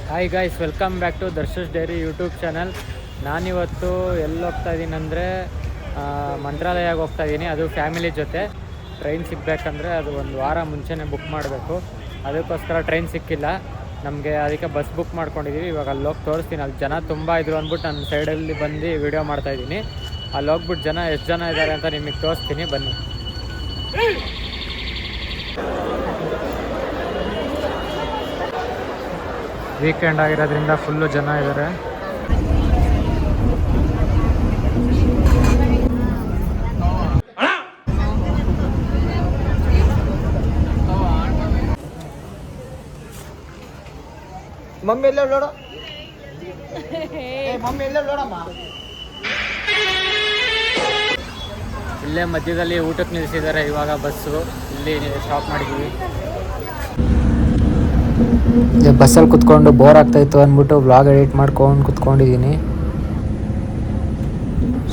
Hi guys, welcome back to Darshas diary YouTube channel. ನಾನಿವತ್ತು ಎಲ್ಲಿ ಹೋಗ್ತಾ ಇದ್ದೀನಿ ಅಂದರೆ ಮಂತ್ರಾಲಯಕ್ಕೆ ಹೋಗ್ತಾ ಇದ್ದೀನಿ. ಅದು ಫ್ಯಾಮಿಲಿ ಜೊತೆ. ಟ್ರೈನ್ ಸಿಗಬೇಕಂದ್ರೆ ಅದು ಒಂದು ವಾರ ಮುಂಚೆನೇ ಬುಕ್ ಮಾಡಬೇಕು. ಅದಕ್ಕೋಸ್ಕರ ಟ್ರೈನ್ ಸಿಕ್ಕಿಲ್ಲ ನಮಗೆ, ಅದಕ್ಕೆ ಬಸ್ ಬುಕ್ ಮಾಡ್ಕೊಂಡಿದ್ದೀವಿ. ಇವಾಗ ಅಲ್ಲಿ ಹೋಗಿ ತೋರಿಸ್ತೀನಿ. ಅಲ್ಲಿ ಜನ ತುಂಬ ಇದ್ರು ಅಂದ್ಬಿಟ್ಟು ನಾನು ಸೈಡಲ್ಲಿ ಬಂದು ವೀಡಿಯೋ ಮಾಡ್ತಾಯಿದ್ದೀನಿ. ಅಲ್ಲಿ ಹೋಗ್ಬಿಟ್ಟು ಎಷ್ಟು ಜನ ಇದ್ದಾರೆ ಅಂತ ನಿಮಗೆ ತೋರಿಸ್ತೀನಿ, ಬನ್ನಿ. ವೀಕೆಂಡ್ ಆಗಿರೋದ್ರಿಂದ ಫುಲ್ಲು ಜನ ಇದ್ದಾರೆ. ಮಮ್ಮಿ ಎಲ್ಲ ನೋಡ, ಮಮ್ಮಿ ಎಲ್ಲ ನೋಡಮ್ಮ. ಇಲ್ಲೇ ಮಧ್ಯದಲ್ಲಿ ಊಟಕ್ಕೆ ನಿಲ್ಲಿಸಿದ್ದಾರೆ. ಇವಾಗ ಬಸ್ಸು ಇಲ್ಲಿ ಸ್ಟಾಪ್ ಮಾಡಿದ್ದೀವಿ. ಬಸ್ಸಲ್ಲಿ ಕುತ್ಕೊಂಡು ಬೋರ್ ಆಗ್ತಾಯಿತ್ತು ಅಂದ್ಬಿಟ್ಟು ವ್ಲಾಗ್ ಎಡಿಟ್ ಮಾಡ್ಕೊಂಡು ಕುತ್ಕೊಂಡಿದ್ದೀನಿ.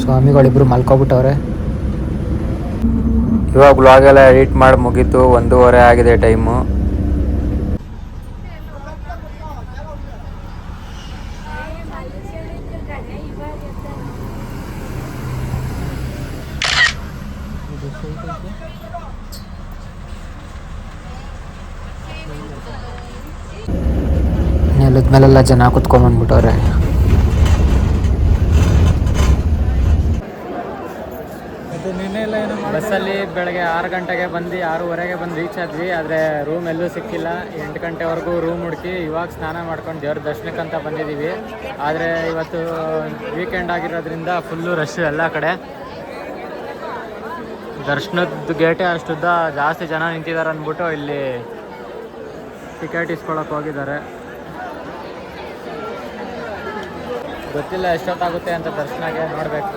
ಸ್ವಾಮಿಗಳಿಬ್ರು ಮಲ್ಕೊಬಿಟ್ಟವ್ರೆ. ಇವಾಗ ವ್ಲಾಗೆಲ್ಲ ಎಡಿಟ್ ಮಾಡಿ ಮುಗೀತು. 1:30 ಆಗಿದೆ ಟೈಮು. ನೆಲದ ಮೇಲೆಲ್ಲ ಜನ ಕುತ್ಕೊಂಡ್ಬಂದ್ಬಿಟ್ಟವ್ರೆ. ಬಸ್ಸಲ್ಲಿ ಬೆಳಗ್ಗೆ 6 ಗಂಟೆಗೆ ಬಂದು 6:30ಗೆ ಬಂದು ರೀಚ್ ಆದ್ವಿ. ಆದರೆ ರೂಮ್ ಎಲ್ಲೂ ಸಿಕ್ಕಿಲ್ಲ. 8 ಗಂಟೆವರೆಗೂ ರೂಮ್ ಹುಡುಕಿ ಇವಾಗ ಸ್ನಾನ ಮಾಡ್ಕೊಂಡು ದೇವ್ರ ದರ್ಶನಕ್ಕಂತ ಬಂದಿದ್ದೀವಿ. ಆದರೆ ಇವತ್ತು ವೀಕೆಂಡ್ ಆಗಿರೋದ್ರಿಂದ ಫುಲ್ಲು ರಶ್ ಎಲ್ಲ ಕಡೆ. ದರ್ಶನದ ಗೇಟೇ ಅಷ್ಟುದ್ದ ಜಾಸ್ತಿ ಜನ ನಿಂತಿದ್ದಾರೆ ಅಂದ್ಬಿಟ್ಟು ಇಲ್ಲಿ ಟಿಕೆಟ್ ಇಸ್ಕೊಳಕ್ಕೆ ಹೋಗಿದ್ದಾರೆ. ಗೊತ್ತಿಲ್ಲ ಎಷ್ಟೊತ್ತಾಗುತ್ತೆ ಅಂತ ದರ್ಶನಕ್ಕೆ, ನೋಡಬೇಕು.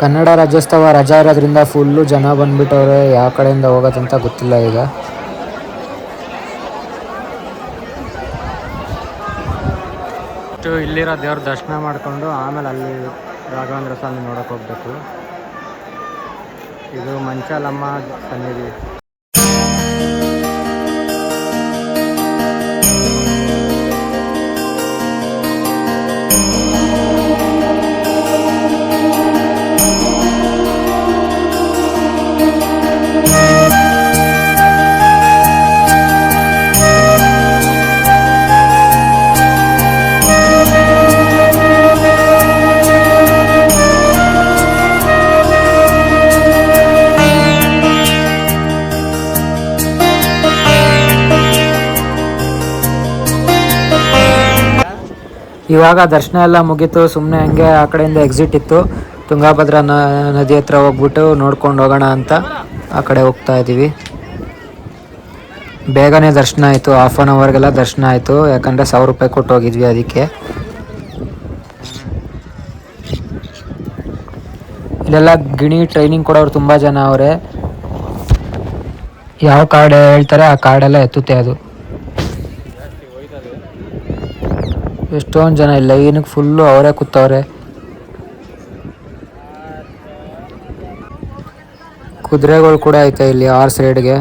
ಕನ್ನಡ ರಾಜ್ಯೋತ್ಸವ ರಜಾ ಇರೋದ್ರಿಂದ ಫುಲ್ಲು ಜನ ಬಂದ್ಬಿಟ್ಟವ್ರೆ. ಯಾವ ಕಡೆಯಿಂದ ಹೋಗೋದಂತ ಗೊತ್ತಿಲ್ಲ. ಈಗ ಇಲ್ಲಿರೋ ದೇವ್ರ ದರ್ಶನ ಮಾಡಿಕೊಂಡು ಆಮೇಲೆ ಅಲ್ಲಿ ರಾಘವೇಂದ್ರ ಸ್ವಾಮಿ ನೋಡೋಕೆ ಹೋಗ್ಬೇಕು. ಇದು ಮಂಚಾಲಮ್ಮ ಸನ್ನಿಧಿ. ಇವಾಗ ದರ್ಶನ ಎಲ್ಲ ಮುಗೀತು. ಸುಮ್ಮನೆ ಹಂಗೆ ಆ ಕಡೆಯಿಂದ ಎಕ್ಸಿಟ್ ಇತ್ತು. ತುಂಗಾಭದ್ರಾ ನದಿ ಹತ್ರ ಹೋಗ್ಬಿಟ್ಟು ನೋಡ್ಕೊಂಡು ಹೋಗೋಣ ಅಂತ ಆ ಕಡೆ ಹೋಗ್ತಾ ಇದ್ದೀವಿ. ಬೇಗನೆ ದರ್ಶನ ಆಯಿತು. 1/2 ಅವರ್ಗೆಲ್ಲ ದರ್ಶನ ಆಯಿತು. ಯಾಕಂದರೆ 1000 ರೂಪಾಯಿ ಕೊಟ್ಟು ಹೋಗಿದ್ವಿ ಅದಕ್ಕೆ. ಇಲ್ಲೆಲ್ಲ ಗಿಣಿ ಟ್ರೈನಿಂಗ್ ಕೊಡೋರು ತುಂಬ ಜನ ಅವರೇ. ಯಾವ ಕಾರ್ಡ್ ಹೇಳ್ತಾರೆ ಆ ಕಾರ್ಡೆಲ್ಲ ಎತ್ತುತ್ತೆ ಅದು. ಎಷ್ಟೊಂದು ಜನ ಇಲ್ಲ, ಏನಕ್ಕೆ ಫುಲ್ಲು ಅವರೇ ಕೂತವ್ರೆ. ಕುದುರೆಗಳು ಕೂಡ ಐತೆ ಇಲ್ಲಿ ಹಾರ್ಸ್ ರೈಡ್ಗೆ.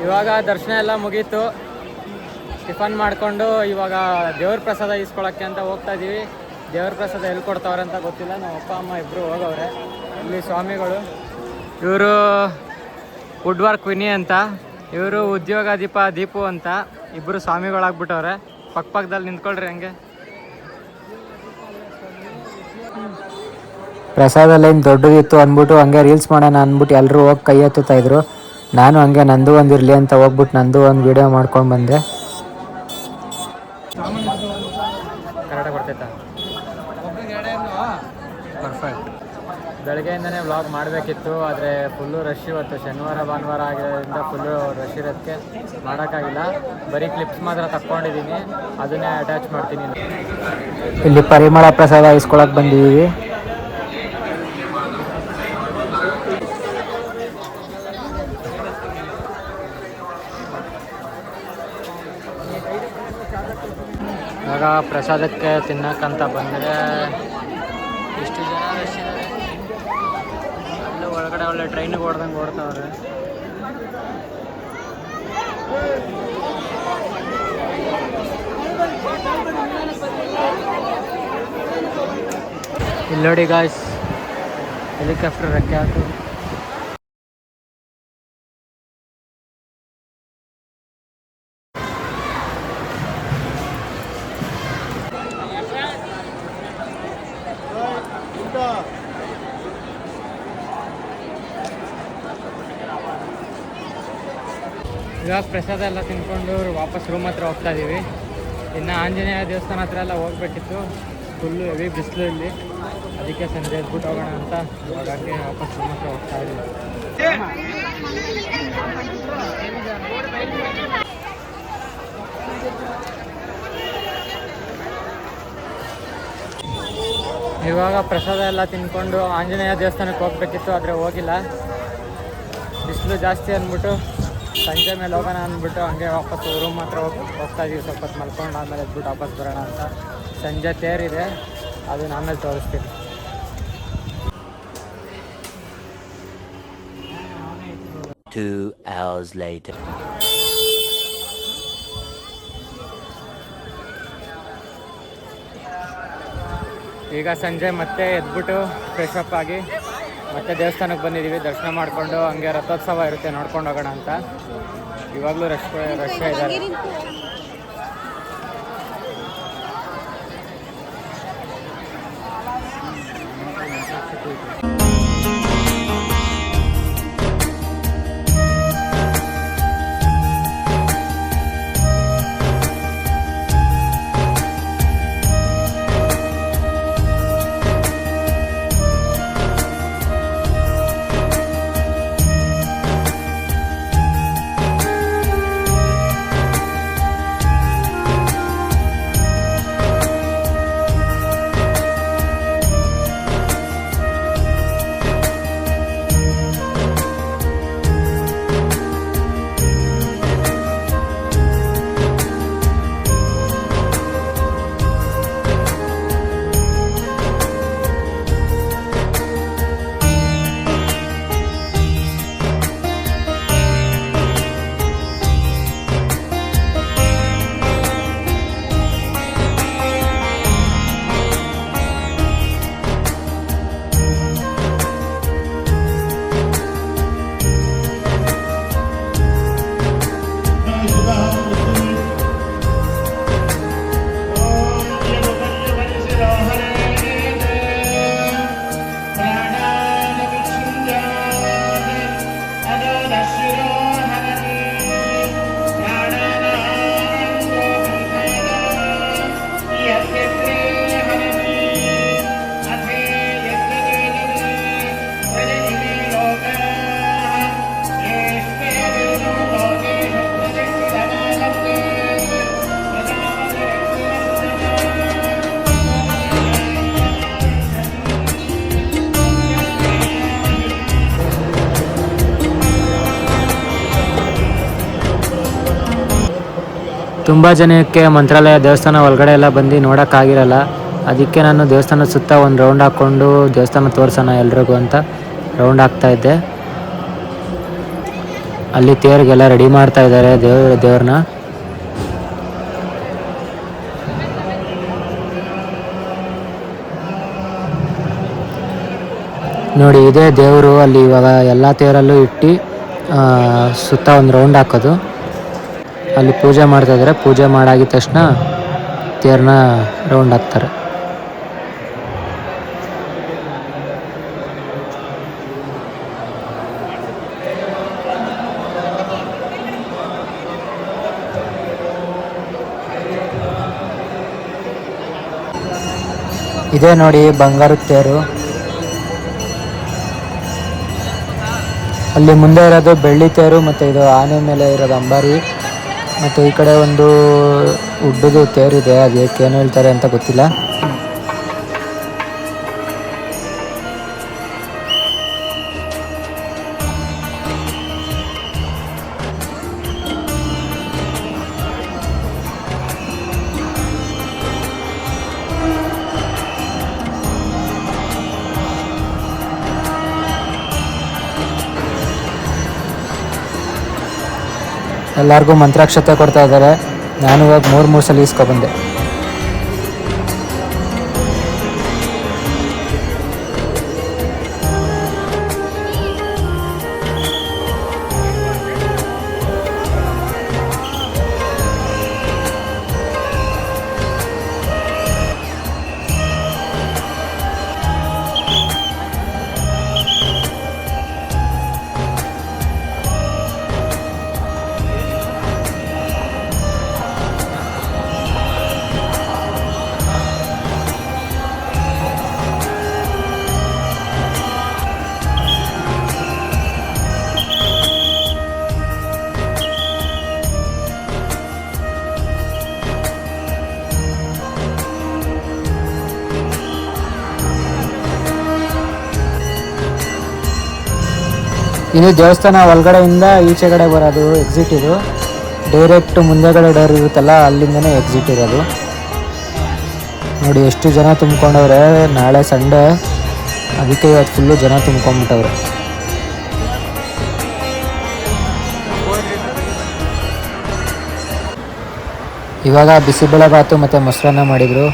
ಇವಾಗ ದರ್ಶನ ಎಲ್ಲ ಮುಗೀತು. ಟಿಫನ್ ಮಾಡಿಕೊಂಡು ಇವಾಗ ದೇವ್ರ ಪ್ರಸಾದ ಇಸ್ಕೊಳಕ್ಕೆ ಅಂತ ಹೋಗ್ತಾ ಇದ್ದೀವಿ. ದೇವ್ರ ಪ್ರಸಾದ ಎಲ್ಲಿ ಕೊಡ್ತಾವ್ರೆ ಅಂತ ಗೊತ್ತಿಲ್ಲ. ನಮ್ಮ ಅಪ್ಪ ಅಮ್ಮ ಇಬ್ಬರು ಹೋಗವ್ರೆ. ಇಲ್ಲಿ ಸ್ವಾಮಿಗಳು, ಇವರು ವುಡ್ ವರ್ಕ್ ವಿನಿ ಅಂತ, ಇವರು ಉದ್ಯೋಗ ದೀಪು ಅಂತ. ಇಬ್ಬರು ಸ್ವಾಮಿಗಳಾಗ್ಬಿಟ್ಟವ್ರೆ. ಪಕ್ಕದಲ್ಲಿ ನಿಂತ್ಕೊಳ್ರಿ ಹಂಗೆ. ಪ್ರಸಾದ ಲೈನ್ ದೊಡ್ಡದಿತ್ತು ಅಂದ್ಬಿಟ್ಟು ಹಂಗೆ ರೀಲ್ಸ್ ಮಾಡೋಣ ಅಂದ್ಬಿಟ್ಟು ಎಲ್ಲರೂ ಹೋಗಿ ಕೈ ಎತ್ತುತ್ತಾ ಇದ್ರು. ನಾನು ಹಂಗೆ ನಂದು ಒಂದಿರಲಿ ಅಂತ ಹೋಗ್ಬಿಟ್ಟು ನಂದು ಒಂದು ವಿಡಿಯೋ ಮಾಡ್ಕೊಂಡು ಬಂದೆ. ಕರೆಕ್ಟಾಗಿ ಬರ್ತೈತಾ? ಪರ್ಫೆಕ್ಟ್. ಬೆಳಗ್ಗೆಯಿಂದನೇ ವ್ಲಾಗ್ ಮಾಡಬೇಕಿತ್ತು, ಆದರೆ ಫುಲ್ಲು ರಶ್. ಇವತ್ತು ಶನಿವಾರ ಭಾನುವಾರ ಆಗಿರೋದ್ರಿಂದ ಫುಲ್ಲು ರಶ್ ಇರೋದಕ್ಕೆ ಮಾಡೋಕ್ಕಾಗಿಲ್ಲ. ಬರೀ ಕ್ಲಿಪ್ಸ್ ಮಾತ್ರ ತಕ್ಕೊಂಡಿದ್ದೀನಿ, ಅದನ್ನೇ ಅಟ್ಯಾಚ್ ಮಾಡ್ತೀನಿ. ಇಲ್ಲಿ ಪರಿಮಳ ಪ್ರಸಾದ ಇಸ್ಕೊಳಕ್ಕೆ ಬಂದಿದ್ದೀವಿ. ಇವಾಗ ಪ್ರಸಾದಕ್ಕೆ ತಿನ್ನಕ್ಕಂತ ಬಂದರೆ ಎಷ್ಟು ಜನ ರಶ್ ಇದ್ದಾರೆ. ಅಲ್ಲೂ ಒಳಗಡೆ ಒಳ್ಳೆ ಟ್ರೈನಿಗೆ ಓಡ್ದಂಗೆ ಓಡ್ತಾವ್ರೆ. ಇಲ್ಲಿ ನೋಡಿ ಗಾಯ್ಸ್, ಹೆಲಿಕಾಪ್ಟರ್ ರೆಕ್ಕೆ ಹಾಕು. ಇವಾಗ ಪ್ರಸಾದ ಎಲ್ಲ ತಿನ್ಕೊಂಡು ವಾಪಸ್ ರೂಮ್ ಹತ್ರ ಹೋಗ್ತಾ ಇದ್ದೀವಿ. ಇನ್ನು ಆಂಜನೇಯ ದೇವಸ್ಥಾನ ಹತ್ರ ಎಲ್ಲ ಹೋಗ್ಬೇಕಿತ್ತು. ಫುಲ್ಲು ಹೆವಿ ಬಿಸಿಲು ಇಲ್ಲಿ, ಅದಕ್ಕೆ ಸಂಜೆ ಎದ್ಬಿಟ್ಟು ಹೋಗೋಣ ಅಂತ ಇವಾಗಕ್ಕೆ ವಾಪಸ್ ರೂಮ್ ಹತ್ರ ಹೋಗ್ತಾ ಇದ್ದೀವಿ. ಇವಾಗ ಪ್ರಸಾದ ಎಲ್ಲ ತಿನ್ಕೊಂಡು ಆಂಜನೇಯ ದೇವಸ್ಥಾನಕ್ಕೆ ಹೋಗ್ಬೇಕಿತ್ತು, ಆದರೆ ಹೋಗಿಲ್ಲ. ಬಿಸಿಲು ಜಾಸ್ತಿ ಅಂದ್ಬಿಟ್ಟು ಸಂಜೆ ಮೇಲೆ ಹೋಗೋಣ ಅಂದ್ಬಿಟ್ಟು ಹಂಗೆ ವಾಪಸ್ ರೂಮ್ ಹತ್ರ ಹೋಗ್ತಾ ಇದೀವಿ. ಸ್ವಲ್ಪ ಹೊತ್ತು ಮಲ್ಕೊಂಡು ಆಮೇಲೆ ಎದ್ಬಿಟ್ಟು ವಾಪಸ್ ಬರೋಣ ಅಂತ. ಸಂಜೆ ತೇರಿದೆ, ಅದನ್ನ ಆಮೇಲೆ ತೋರಿಸ್ತೀನಿ. ಈಗ ಸಂಜೆ ಮತ್ತೆ ಎದ್ಬಿಟ್ಟು ಫ್ರೆಶ್ ಅಪ್ ಆಗಿ ಮತ್ತೆ ದೇವಸ್ಥಾನಕ್ಕೆ ಬಂದಿದ್ದೀವಿ. ದರ್ಶನ ಮಾಡಿಕೊಂಡು ಹಂಗೆ ರಥೋತ್ಸವ ಇರುತ್ತೆ, ನೋಡ್ಕೊಂಡು ಹೋಗೋಣ ಅಂತ. ಇವಾಗಲೂ ರಶ್ ಇದ್ದಾರೆ. ತುಂಬ ಜನಕ್ಕೆ ಮಂತ್ರಾಲಯ ದೇವಸ್ಥಾನ ಒಳಗಡೆ ಎಲ್ಲ ಬಂದು ನೋಡೋಕ್ಕಾಗಿರಲ್ಲ. ಅದಕ್ಕೆ ನಾನು ದೇವಸ್ಥಾನದ ಸುತ್ತ ಒಂದು ರೌಂಡ್ ಹಾಕ್ಕೊಂಡು ದೇವಸ್ಥಾನ ತೋರಿಸೋಣ ಎಲ್ರಿಗೂ ಅಂತ ರೌಂಡ್ ಹಾಕ್ತಾಯಿದ್ದೆ. ಅಲ್ಲಿ ತೇರಿಗೆಲ್ಲ ರೆಡಿ ಮಾಡ್ತಾ ಇದ್ದಾರೆ ದೇವ್ರನ್ನ. ನೋಡಿ, ಇದೇ ದೇವರು. ಅಲ್ಲಿ ಇವಾಗ ಎಲ್ಲ ತೇರಲ್ಲೂ ಇಟ್ಟು ಸುತ್ತ ಒಂದು ರೌಂಡ್ ಹಾಕೋದು. ಅಲ್ಲಿ ಪೂಜೆ ಮಾಡ್ತಾಯಿದ್ದಾರೆ. ಪೂಜೆ ಮಾಡಾಗಿದ ತಕ್ಷಣ ತೇರನ್ನ ರೌಂಡ್ ಹಾಕ್ತಾರೆ. ಇದೇ ನೋಡಿ ಬಂಗಾರದ ತೇರು. ಅಲ್ಲಿ ಮುಂದೆ ಇರೋದು ಬೆಳ್ಳಿ ತೇರು, ಮತ್ತು ಇದು ಆನೆ ಮೇಲೆ ಇರೋದು ಅಂಬಾರಿ. ಮತ್ತು ಈ ಕಡೆ ಒಂದು ಉಡ್ಡದು ತೇರಿದೆ, ಅದಕ್ಕೆ ಏನು ಹೇಳ್ತಾರೆ ಅಂತ ಗೊತ್ತಿಲ್ಲ. ಎಲ್ಲರಿಗೂ ಮಂತ್ರಾಕ್ಷತೆ ಕೊಡ್ತಾ ಇದ್ದಾರೆ. ನಾನು ಇವಾಗ ಮೂರು ಸಲ ಇಸ್ಕೊಬಂದೆ. ಇದು ದೇವಸ್ಥಾನ ಒಳಗಡೆಯಿಂದ ಈಚೆಗಡೆ ಬರೋದು ಎಕ್ಸಿಟ್. ಇದು ಡೈರೆಕ್ಟ್ ಮುಂದೆಗಡೆ ಡೋರ್ ಇರುತ್ತಲ್ಲ, ಅಲ್ಲಿಂದನೇ ಎಕ್ಸಿಟ್ ಇರೋದು. ನೋಡಿ ಎಷ್ಟು ಜನ ತುಂಬ್ಕೊಂಡವ್ರೆ. ನಾಳೆ ಸಂಡೇ, ಅದಕ್ಕೆ ಇವತ್ತು ಫುಲ್ಲು ಜನ ತುಂಬ್ಕೊಂಡ್ಬಿಟ್ಟವ್ರೆ. ಇವಾಗ ಬಿಸಿಬೇಳೆ ಬಾತು ಮತ್ತು ಮೊಸರನ್ನ ಮಾಡಿದರು,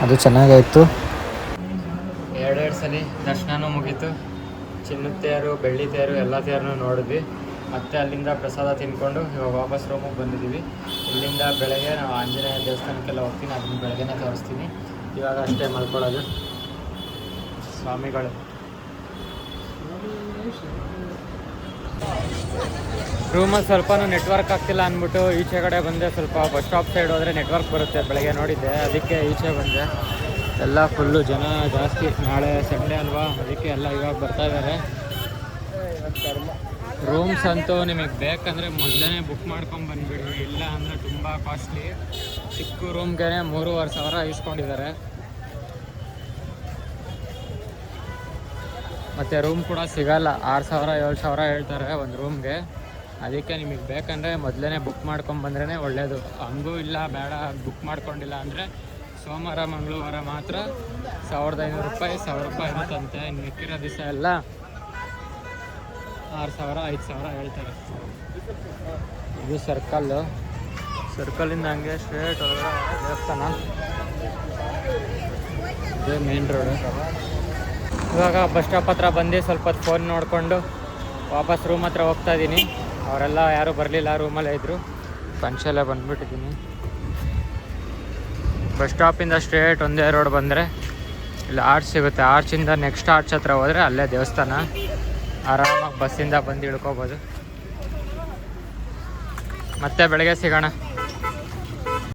ಅದು ಚೆನ್ನಾಗಾಯಿತು. ಎರಡೆರಡು ಸಲ ದರ್ಶನನೂ ಮುಗೀತು. ಚಿನ್ನದ ತೇರು, ಬೆಳ್ಳಿ ತೇರು ಎಲ್ಲ ತೇರನ್ನು ನೋಡಿದ್ವಿ. ಮತ್ತೆ ಅಲ್ಲಿಂದ ಪ್ರಸಾದ ತಿಂದ್ಕೊಂಡು ಇವಾಗ ವಾಪಸ್ ರೂಮಿಗೆ ಬಂದಿದ್ದೀವಿ. ಇಲ್ಲಿಂದ ಬೆಳಗ್ಗೆ ನಾವು ಆಂಜನೇಯ ದೇವಸ್ಥಾನಕ್ಕೆಲ್ಲ ಹೋಗ್ತೀನಿ, ಅದನ್ನ ಬೆಳಗ್ಗೆನೇ ತೋರಿಸ್ತೀನಿ. ಇವಾಗ ಅಷ್ಟೇ ಮಲ್ಕೊಳ್ಳೋದು. ಸ್ವಾಮಿಗಳು ರೂಮಲ್ಲಿ ಸ್ವಲ್ಪನೂ ನೆಟ್ವರ್ಕ್ ಆಗ್ತಿಲ್ಲ ಅಂದ್ಬಿಟ್ಟು ಈಚೆ ಕಡೆ ಬಂದೆ. ಸ್ವಲ್ಪ ಬಸ್ ಸ್ಟಾಪ್ ಸೈಡ್ ಹೋದರೆ ನೆಟ್ವರ್ಕ್ ಬರುತ್ತೆ, ಬೆಳಗ್ಗೆ ನೋಡಿದ್ದೆ, ಅದಕ್ಕೆ ಈಚೆ ಬಂದೆ. ಎಲ್ಲ ಫುಲ್ಲು ಜನ ಜಾಸ್ತಿ. ನಾಳೆ ಸಂಡೇ ಅಲ್ವಾ, ಅದಕ್ಕೆ ಎಲ್ಲ ಇವಾಗ ಬರ್ತಾ ಇದ್ದಾರೆ. ರೂಮ್ಸ್ ಅಂತೂ ನಿಮಗೆ ಬೇಕಂದರೆ ಮೊದಲೇ ಬುಕ್ ಮಾಡ್ಕೊಂಡು ಬಂದುಬಿಡಿ, ಇಲ್ಲ ಅಂದರೆ ತುಂಬ ಕಾಸ್ಟ್ಲಿ. ಚಿಕ್ಕ ರೂಮ್ಗೆ 3,500 ಇಸ್ಕೊಂಡಿದ್ದಾರೆ. ಮತ್ತು ರೂಮ್ ಕೂಡ ಸಿಗಲ್ಲ, 6,000-7,000 ಹೇಳ್ತಾರೆ ಒಂದು ರೂಮ್ಗೆ. ಅದಕ್ಕೆ ನಿಮಗೆ ಬೇಕಂದರೆ ಮೊದಲೇ ಬುಕ್ ಮಾಡ್ಕೊಂಡು ಬಂದ್ರೇ ಒಳ್ಳೆಯದು. ಹಂಗೂ ಇಲ್ಲ ಬೇಡ ಬುಕ್ ಮಾಡ್ಕೊಂಡಿಲ್ಲ ಅಂದರೆ ಸೋಮವಾರ ಮಂಗಳವಾರ ಮಾತ್ರ 1,500 ರೂಪಾಯಿ 1,000 ರೂಪಾಯಿ ಇರುತ್ತಂತೆ. ಇನ್ನು ಮಿಕ್ಕಿರೋ ದಿವಸ ಎಲ್ಲ 6,000-5,000 ಹೇಳ್ತಾರೆ. ಇದು ಸರ್ಕಲ್ಲಿಂದ ಹಂಗೆ ಸ್ಟ್ರೇಟ್ ಒಳಗಡೆ ದೇವಸ್ಥಾನ. ಇದೇ ಮೇನ್ ರೋಡು. ಇವಾಗ ಬಸ್ ಸ್ಟಾಪ್ ಹತ್ರ ಬಂದು ಸ್ವಲ್ಪ ಹೊತ್ತು ಫೋನ್ ನೋಡಿಕೊಂಡು ವಾಪಸ್ ರೂಮ್ ಹತ್ರ ಹೋಗ್ತಾ ಇದ್ದೀನಿ. ಅವರೆಲ್ಲ ಯಾರೂ ಬರಲಿಲ್ಲ, ರೂಮಲ್ಲೇ ಇದ್ದರು. ಪಂಚಲ್ಲೇ ಬಂದುಬಿಟ್ಟಿದ್ದೀನಿ. ಬಸ್ ಸ್ಟಾಪಿಂದ ಸ್ಟ್ರೇಟ್ ಒಂದೇ ರೋಡ್ ಬಂದರೆ ಇಲ್ಲಿ ಆರ್ಚ್ ಸಿಗುತ್ತೆ. ಆರ್ಚಿಂದ ನೆಕ್ಸ್ಟ್ ಆರ್ಚ್ ಹತ್ರ ಹೋದರೆ ಅಲ್ಲೇ ದೇವಸ್ಥಾನ. ಆರಾಮಾಗಿ ಬಸ್ಸಿಂದ ಬಂದು ಇಳ್ಕೊಬೋದು. ಮತ್ತೆ ಬೆಳಗ್ಗೆ ಸಿಗೋಣ.